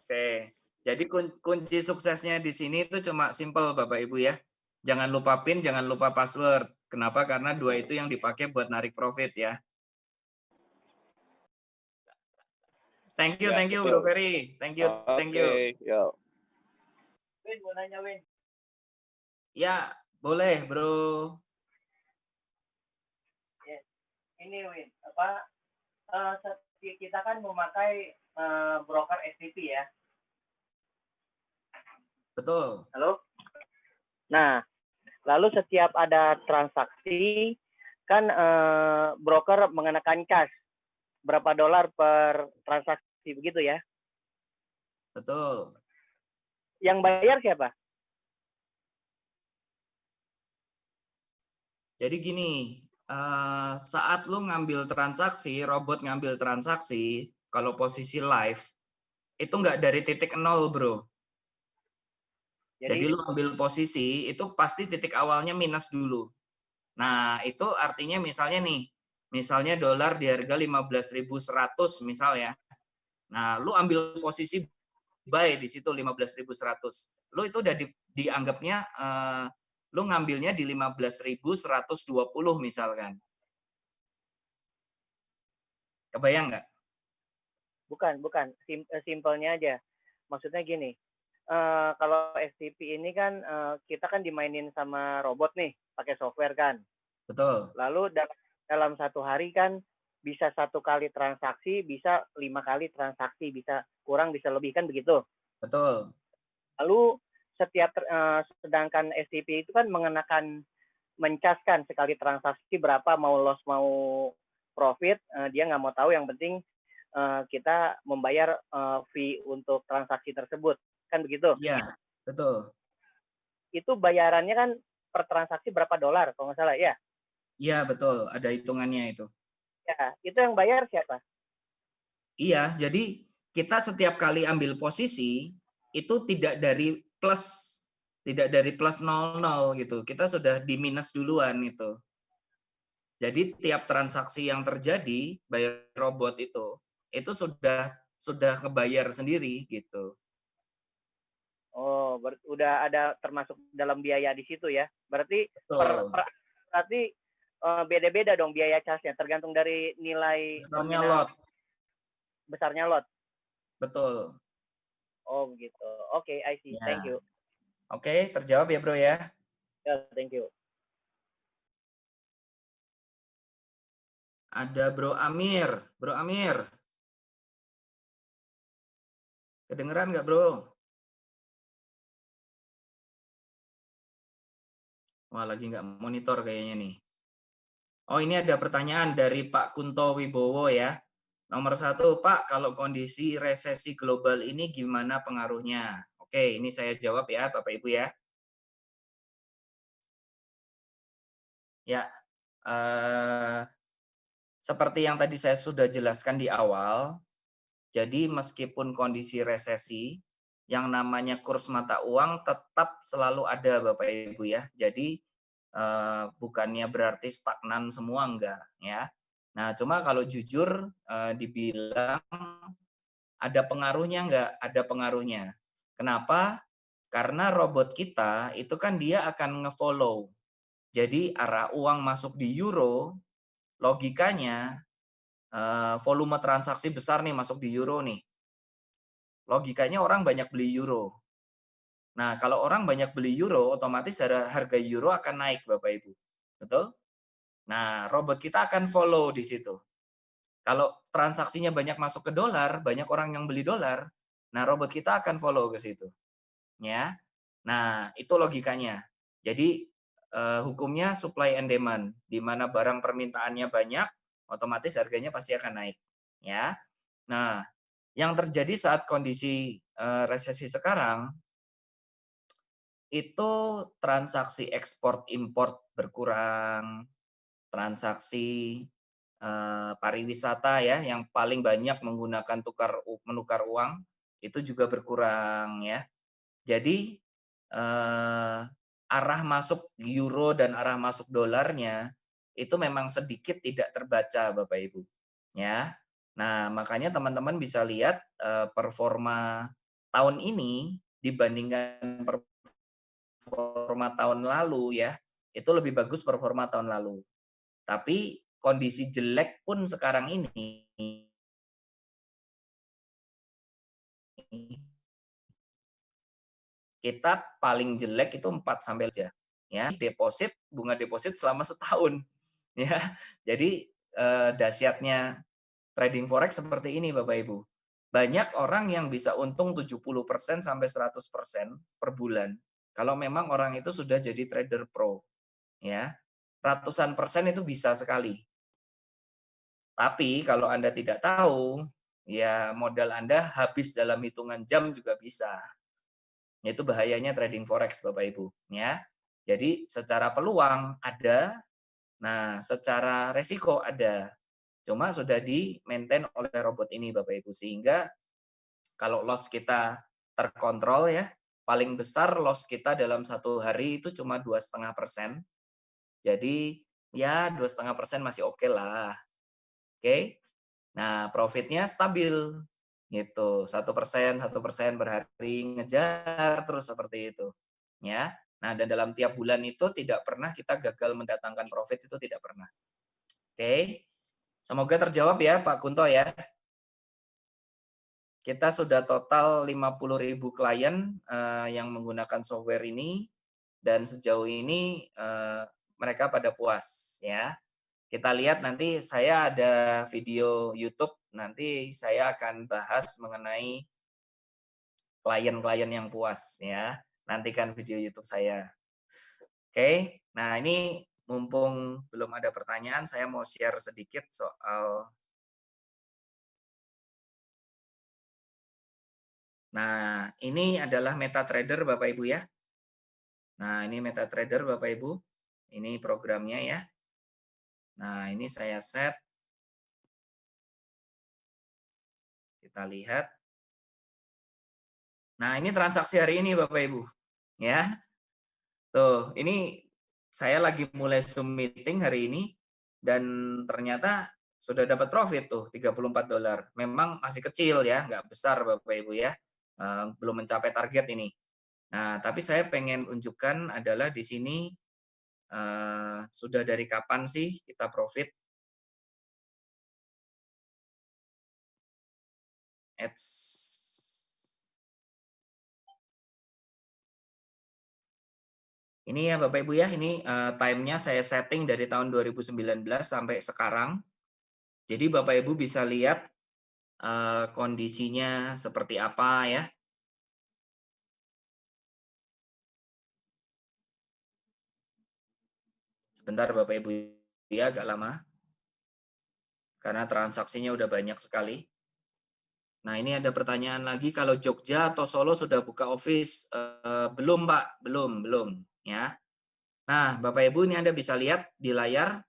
Oke. Jadi kunci suksesnya di sini itu cuma simple Bapak Ibu ya. Jangan lupa PIN, jangan lupa password. Kenapa? Karena dua itu yang dipakai buat narik profit ya. Ya, Thank you Bro betul. Ferry. Thank you. Oke, yuk. Win, mau nanya Win. Ya, boleh Bro. Ini Win, kita kan memakai broker STP ya. Betul. Halo? Nah, lalu setiap ada transaksi kan broker mengenakan cash berapa dolar per transaksi begitu ya. Betul. Yang bayar siapa? Jadi gini, saat lu ngambil transaksi, robot ngambil transaksi, kalau posisi live, itu nggak dari titik nol, bro. Jadi lu ambil posisi, itu pasti titik awalnya minus dulu. Nah, itu artinya misalnya nih, misalnya dolar di harga 15.100 misal ya. Nah, lu ambil posisi buy di situ 15.100. Lu itu udah dianggapnya lu ngambilnya di 15.120 misalkan. Kebayang nggak? Bukan. Simpelnya aja. Maksudnya gini, kalau STP ini kan kita kan dimainin sama robot nih, pakai software kan. Betul. Lalu dalam satu hari kan bisa 1 kali transaksi, bisa 5 kali transaksi, bisa kurang, bisa lebih kan begitu. Betul. Lalu sedangkan STP itu kan mencaskan sekali transaksi berapa, mau loss mau profit, dia nggak mau tahu, yang penting kita membayar fee untuk transaksi tersebut, kan begitu? Iya, betul. Itu bayarannya kan per transaksi berapa dolar kalau nggak salah ya? Iya, betul. Ada hitungannya itu. Ya, itu yang bayar siapa? Iya, jadi kita setiap kali ambil posisi itu tidak dari plus 00 gitu. Kita sudah di minus duluan itu. Jadi tiap transaksi yang terjadi bayar robot itu sudah kebayar sendiri gitu. Oh, udah ada termasuk dalam biaya di situ ya. Berarti Betul. berarti beda-beda dong biaya casnya, tergantung dari nilai Besarnya nominal lot. besarnya lot. Betul. Oh, begitu. Oke, I see. Thank Ya. you. Oke, terjawab ya, Bro ya. Ya, thank you. Ada Bro Amir. Bro Amir. Kedengeran nggak, Bro? Wah, lagi nggak monitor kayaknya nih. Oh, ini ada pertanyaan dari Pak Kunto Wibowo ya. Nomor 1, Pak, kalau kondisi resesi global ini gimana pengaruhnya? Oke, ini saya jawab ya, Bapak Ibu ya. Ya, seperti yang tadi saya sudah jelaskan di awal, jadi meskipun kondisi resesi, yang namanya kurs mata uang tetap selalu ada Bapak Ibu ya. Jadi bukannya berarti stagnan semua, enggak ya. Nah, cuma kalau jujur dibilang ada pengaruhnya enggak? Ada pengaruhnya. Kenapa? Karena robot kita itu kan dia akan ngefollow. Jadi arah uang masuk di euro, logikanya volume transaksi besar nih masuk di euro nih. Logikanya orang banyak beli euro. Nah, kalau orang banyak beli euro, otomatis harga euro akan naik, Bapak Ibu. Betul? Nah, robot kita akan follow di situ. Kalau transaksinya banyak masuk ke dolar, banyak orang yang beli dolar, nah robot kita akan follow ke situ. Ya. Nah, itu logikanya. Jadi hukumnya supply and demand, di mana barang permintaannya banyak, otomatis harganya pasti akan naik. Ya. Nah, yang terjadi saat kondisi resesi sekarang itu transaksi ekspor import berkurang, transaksi pariwisata ya yang paling banyak menggunakan menukar uang itu juga berkurang ya. Jadi arah masuk euro dan arah masuk dolarnya itu memang sedikit tidak terbaca Bapak Ibu ya. Nah, makanya teman-teman bisa lihat performa tahun ini dibandingkan performa tahun lalu ya, itu lebih bagus performa tahun lalu. Tapi kondisi jelek pun sekarang ini kita paling jelek itu 4 sampai aja, ya. Bunga deposit selama setahun, ya. Jadi, dahsyatnya trading forex seperti ini Bapak Ibu. Banyak orang yang bisa untung 70% sampai 100% per bulan, kalau memang orang itu sudah jadi trader pro, ya. Ratusan persen itu bisa sekali. Tapi kalau Anda tidak tahu, ya modal Anda habis dalam hitungan jam juga bisa. Itu bahayanya trading forex Bapak Ibu, ya. Jadi secara peluang ada, nah secara resiko ada. Cuma sudah di-maintain oleh robot ini Bapak Ibu, sehingga kalau loss kita terkontrol ya, paling besar loss kita dalam satu hari itu cuma 2,5%. Jadi ya 2,5% masih oke lah. Oke. Nah, profitnya stabil gitu, 1% per hari, ngejar terus seperti itu, ya. Nah, dan dalam tiap bulan itu tidak pernah kita gagal mendatangkan profit, itu tidak pernah. Oke. Semoga terjawab ya Pak Kunto ya. Kita sudah total 50.000 klien yang menggunakan software ini, dan sejauh ini mereka pada puas ya. Kita lihat nanti, saya ada video YouTube, nanti saya akan bahas mengenai klien-klien yang puas ya. Nantikan video YouTube saya. Oke, nah ini mumpung belum ada pertanyaan, saya mau share sedikit soal. Nah, ini adalah MetaTrader Bapak Ibu ya. Nah, ini MetaTrader Bapak Ibu. Ini programnya ya. Nah, ini saya set. Kita lihat. Nah, ini transaksi hari ini Bapak Ibu. Ya. Tuh, ini saya lagi mulai Zoom meeting hari ini dan ternyata sudah dapat profit tuh $34. Memang masih kecil ya, nggak besar Bapak Ibu ya. Belum mencapai target ini. Nah, tapi saya pengen unjukkan adalah di sini sudah dari kapan sih kita profit? Ini ya Bapak Ibu ya, ini time-nya saya setting dari tahun 2019 sampai sekarang. Jadi Bapak Ibu bisa lihat kondisinya seperti apa ya. Sebentar Bapak Ibu ya, agak lama. Karena transaksinya udah banyak sekali. Nah, ini ada pertanyaan lagi, kalau Jogja atau Solo sudah buka office? Belum Pak, belum ya. Nah, Bapak Ibu ini Anda bisa lihat di layar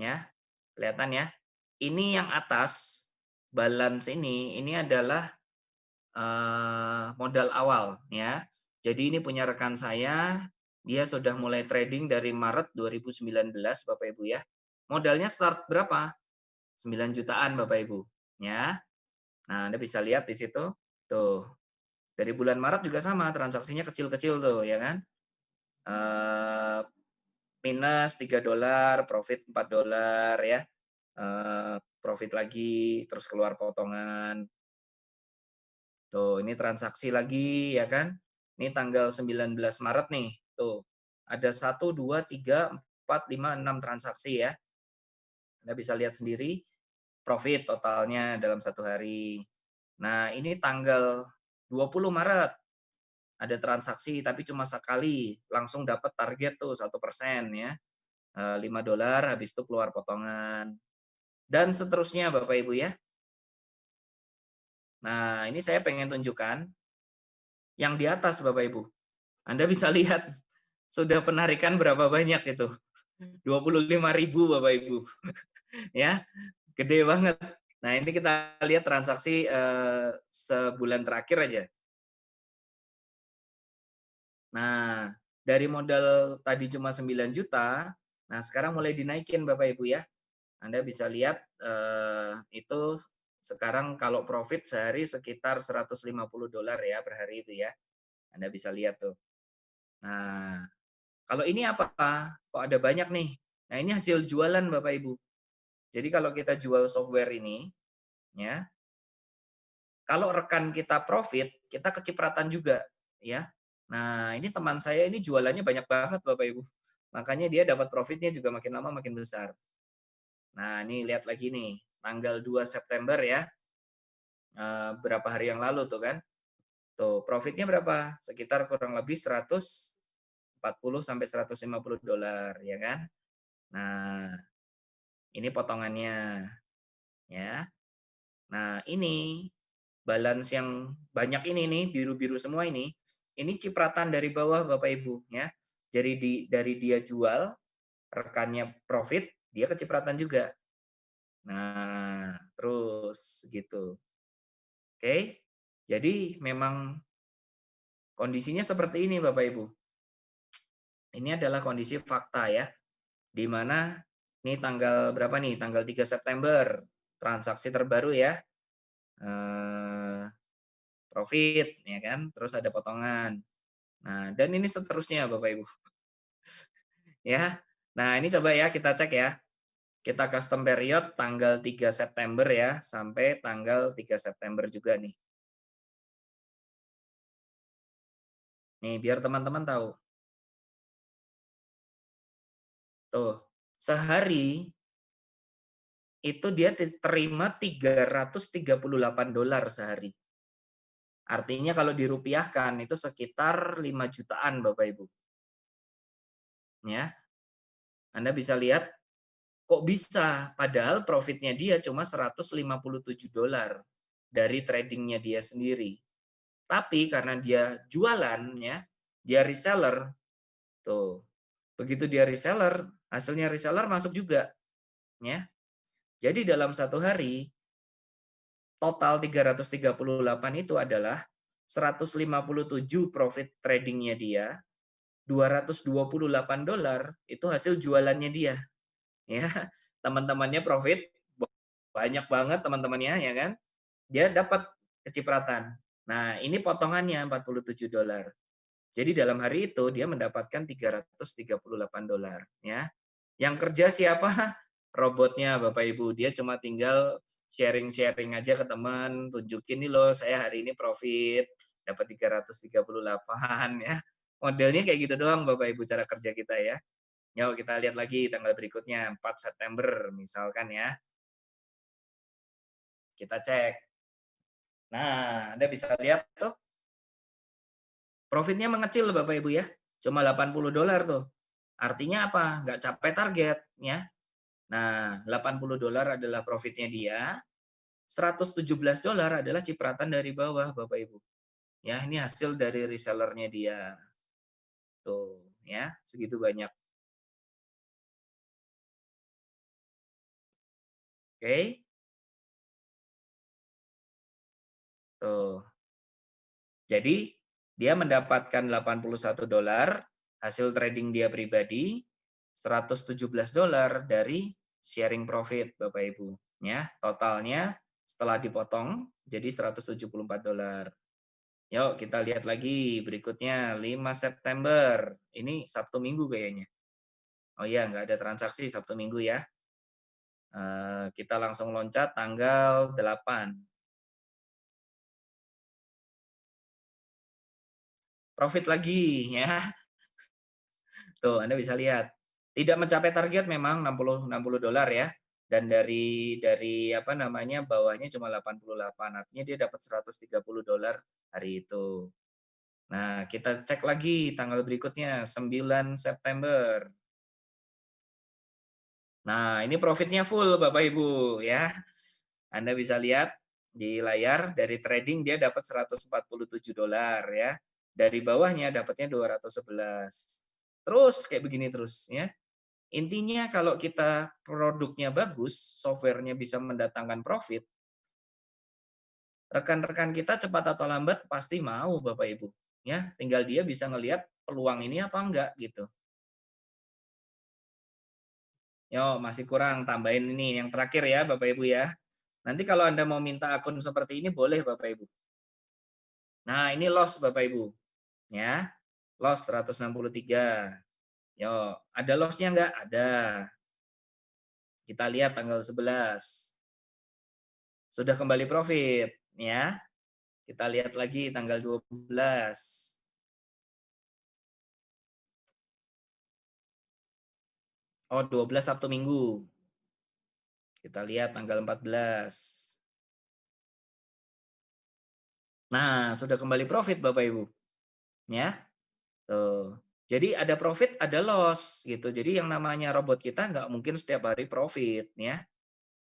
ya. Kelihatan ya. Ini yang atas balance ini adalah modal awal ya. Jadi ini punya rekan saya, dia sudah mulai trading dari Maret 2019 Bapak Ibu ya. Modalnya start berapa? 9 jutaan Bapak Ibu ya. Nah, Anda bisa lihat di situ. Tuh. Dari bulan Maret juga sama, transaksinya kecil-kecil tuh ya kan. Minus $3, profit $4 ya. Profit lagi, terus keluar potongan. Tuh, ini transaksi lagi ya kan. Ini tanggal 19 Maret nih. Tuh. Ada 1 2 3 4 5 6 transaksi ya. Anda bisa lihat sendiri profit totalnya dalam satu hari. Nah, ini tanggal 20 Maret. Ada transaksi tapi cuma sekali, langsung dapat target tuh 1% ya. $5 habis itu keluar potongan. Dan seterusnya Bapak Ibu ya. Nah, ini saya pengen tunjukkan yang di atas Bapak Ibu. Anda bisa lihat sudah penarikan berapa banyak itu. 25.000 Bapak Ibu. Ya, gede banget. Nah, ini kita lihat transaksi sebulan terakhir aja. Nah, dari modal tadi cuma 9 juta, nah sekarang mulai dinaikin Bapak Ibu ya. Anda bisa lihat itu sekarang kalau profit sehari sekitar $150 ya per hari itu ya. Anda bisa lihat tuh. Nah, kalau ini apa? Kok ada banyak nih? Nah, ini hasil jualan Bapak Ibu. Jadi kalau kita jual software ini, ya, kalau rekan kita profit, kita kecipratan juga, ya. Nah, ini teman saya ini jualannya banyak banget Bapak Ibu. Makanya dia dapat profitnya juga makin lama makin besar. Nah, ini lihat lagi nih, tanggal 2 September ya, berapa hari yang lalu tuh kan. Tuh, profitnya berapa? Sekitar kurang lebih 140 sampai $150 ya kan. Nah, ini potongannya ya. Nah, ini balance yang banyak ini nih, biru-biru semua ini cipratan dari bawah Bapak Ibu ya. Jadi dari dia jual, rekannya profit, dia kecipratan juga. Nah, terus gitu. Oke. Jadi memang kondisinya seperti ini Bapak Ibu. Ini adalah kondisi fakta ya, di mana ini tanggal berapa nih? Tanggal 3 September, transaksi terbaru ya. Profit ya kan, terus ada potongan. Nah, dan ini seterusnya Bapak Ibu ya. Nah, ini coba ya kita cek ya. Kita custom period tanggal 3 September ya sampai tanggal 3 September juga nih. Nih, biar teman-teman tahu. Tuh, sehari itu dia terima $338 sehari. Artinya kalau dirupiahkan itu sekitar 5 jutaan Bapak Ibu. Ya. Anda bisa lihat kok bisa padahal profitnya dia cuma $157 dari tradingnya dia sendiri. Tapi karena dia jualan ya, dia reseller tuh. Begitu dia reseller, hasilnya reseller masuk juga ya. Jadi dalam satu hari total 338 itu adalah 157 profit tradingnya dia, $228 itu hasil jualannya dia. Ya, teman-temannya profit banyak banget teman-temannya ya kan. Dia dapat kecipratan. Nah, ini potongannya $47. Jadi dalam hari itu dia mendapatkan $338 ya. Yang kerja siapa? Robotnya Bapak Ibu. Dia cuma tinggal sharing-sharing aja ke teman, tunjukin nih loh saya hari ini profit dapat 338 ya. Modelnya kayak gitu doang Bapak Ibu cara kerja kita ya. Yuk kita lihat lagi tanggal berikutnya 4 September misalkan ya. Kita cek. Nah, Anda bisa lihat tuh profitnya mengecil Bapak Ibu ya. Cuma $80 tuh. Artinya apa? Nggak capai target ya. Nah, $80 adalah profitnya dia, $117 adalah cipratan dari bawah, Bapak Ibu. Ya, ini hasil dari resellernya dia. Tuh, ya, segitu banyak. Oke. Tuh. Jadi, dia mendapatkan $81 hasil trading dia pribadi, $117 dari sharing profit, Bapak Ibu. Ya, totalnya setelah dipotong jadi $174. Yuk kita lihat lagi berikutnya 5 September. Ini Sabtu Minggu kayaknya. Oh iya, nggak ada transaksi Sabtu Minggu ya. Kita langsung loncat tanggal 8. Profit lagi ya. Tuh, Anda bisa lihat. Tidak mencapai target memang 60 $60 ya. Dan dari apa namanya bawahnya cuma 88. Artinya dia dapat $130 hari itu. Nah, kita cek lagi tanggal berikutnya 9 September. Nah, ini profitnya full Bapak Ibu ya. Anda bisa lihat di layar dari trading dia dapat $147 ya. Dari bawahnya dapatnya 211. Terus kayak begini terus ya. Intinya kalau kita produknya bagus, softwarenya bisa mendatangkan profit, rekan-rekan kita cepat atau lambat pasti mau Bapak Ibu. Ya, tinggal dia bisa ngelihat peluang ini apa enggak gitu. Yo, masih kurang tambahin ini yang terakhir ya Bapak Ibu ya. Nanti kalau Anda mau minta akun seperti ini boleh Bapak Ibu. Nah, ini loss Bapak Ibu, ya. Loss 163. Yo, ada loss-nya nggak? Ada. Kita lihat tanggal 11. Sudah kembali profit, ya. Kita lihat lagi tanggal 12. Oh, 12 Sabtu Minggu. Kita lihat tanggal 14. Nah, sudah kembali profit Bapak Ibu. Ya. Tuh. Jadi ada profit, ada loss gitu. Jadi yang namanya robot kita nggak mungkin setiap hari profit ya.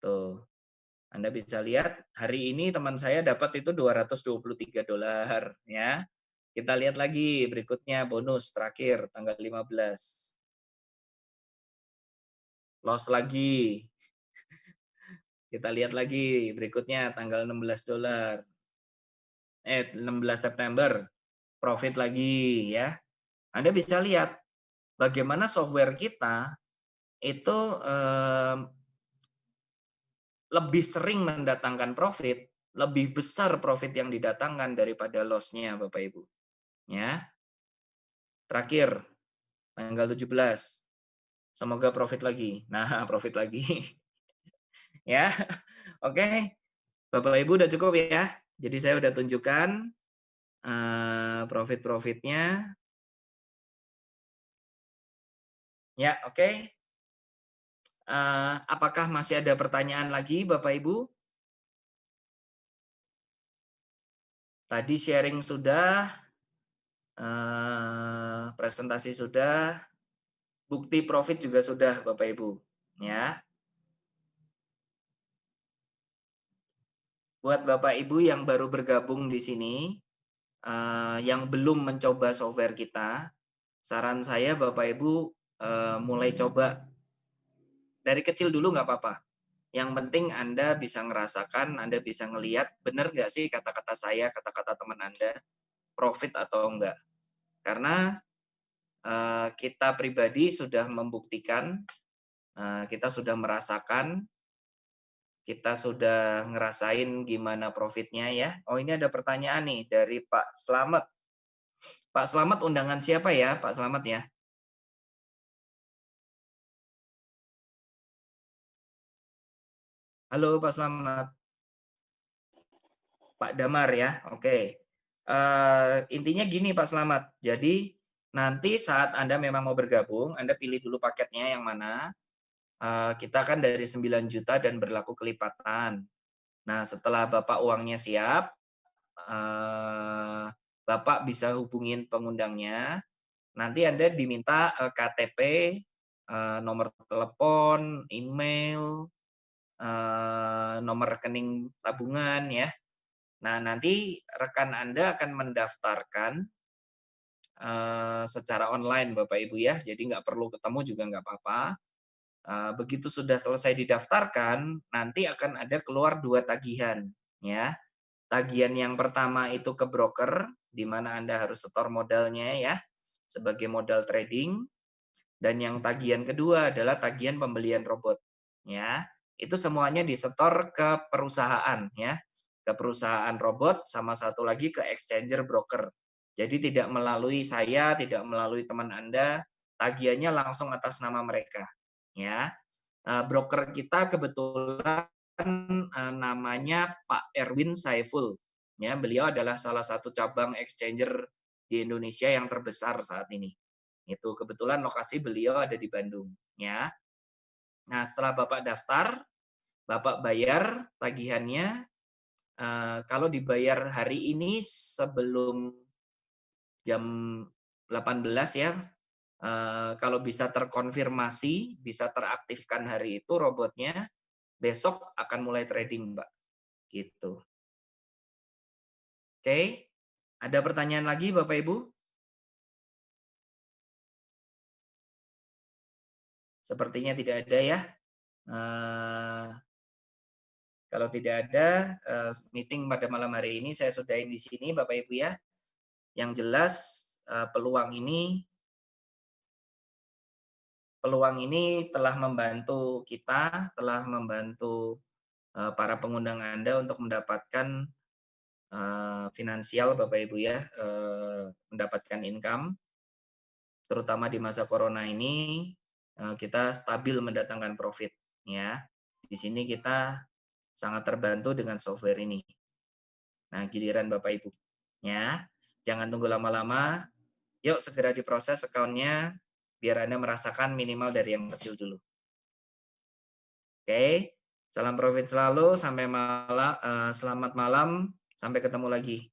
Tuh. Anda bisa lihat hari ini teman saya dapat itu $223 ya. Kita lihat lagi berikutnya bonus terakhir tanggal 15. Loss lagi. Kita lihat lagi berikutnya tanggal $16. 16 September profit lagi ya. Anda bisa lihat bagaimana software kita itu lebih sering mendatangkan profit, lebih besar profit yang didatangkan daripada loss-nya Bapak Ibu. Ya. Terakhir tanggal 17. Semoga profit lagi. Nah, profit lagi. Ya. Oke. Bapak Ibu udah cukup ya. Jadi saya udah tunjukkan profit-profitnya. Ya, oke. Apakah masih ada pertanyaan lagi Bapak Ibu? Tadi sharing sudah, presentasi sudah, bukti profit juga sudah Bapak Ibu. Ya. Buat Bapak Ibu yang baru bergabung di sini, yang belum mencoba software kita, saran saya Bapak Ibu mulai coba dari kecil dulu nggak apa-apa. Yang penting Anda bisa ngerasakan, Anda bisa ngelihat benar nggak sih kata-kata saya, kata-kata teman Anda, profit atau enggak. Karena kita pribadi sudah membuktikan, kita sudah merasakan, kita sudah ngerasain gimana profitnya ya. Oh ini ada pertanyaan nih dari Pak Slamet. Pak Slamet undangan siapa ya Pak Slamet ya? Halo Pak Slamet. Pak Damar ya, oke. Intinya gini Pak Slamet, jadi nanti saat Anda memang mau bergabung, Anda pilih dulu paketnya yang mana. Kita kan dari 9 juta dan berlaku kelipatan. Nah, setelah Bapak uangnya siap, Bapak bisa hubungin pengundangnya. Nanti Anda diminta KTP, nomor telepon, email, nomor rekening tabungan ya. Nah, nanti rekan Anda akan mendaftarkan secara online Bapak Ibu ya, jadi nggak perlu ketemu juga nggak apa-apa. Begitu sudah selesai didaftarkan, nanti akan ada keluar 2 tagihan ya. Tagihan yang pertama itu ke broker, di mana Anda harus setor modalnya ya, sebagai modal trading. Dan yang tagihan kedua adalah tagihan pembelian robot ya. Itu semuanya disetor ke perusahaan ya, ke perusahaan robot sama satu lagi ke exchanger broker. Jadi tidak melalui saya, tidak melalui teman Anda, tagihannya langsung atas nama mereka ya. Broker kita kebetulan namanya Pak Erwin Saiful ya. Beliau adalah salah satu cabang exchanger di Indonesia yang terbesar saat ini. Itu kebetulan lokasi beliau ada di Bandung ya. Nah, setelah Bapak daftar, Bapak bayar tagihannya. Kalau dibayar hari ini sebelum jam 18 ya, kalau bisa terkonfirmasi, bisa teraktifkan hari itu robotnya, besok akan mulai trading, Mbak. Gitu. Oke, ada pertanyaan lagi Bapak Ibu? Sepertinya tidak ada ya. Kalau tidak ada meeting pada malam hari ini saya sudahin di sini Bapak Ibu ya. Yang jelas peluang ini telah membantu kita, telah membantu para pengundang Anda untuk mendapatkan finansial Bapak Ibu ya, mendapatkan income, terutama di masa corona ini kita stabil mendatangkan profit ya. Di sini kita sangat terbantu dengan software ini. Nah, giliran Bapak Ibu ya. Jangan tunggu lama-lama, yuk segera diproses account-nya biar Anda merasakan minimal dari yang kecil dulu. Oke, salam profit selalu, selamat malam, sampai ketemu lagi.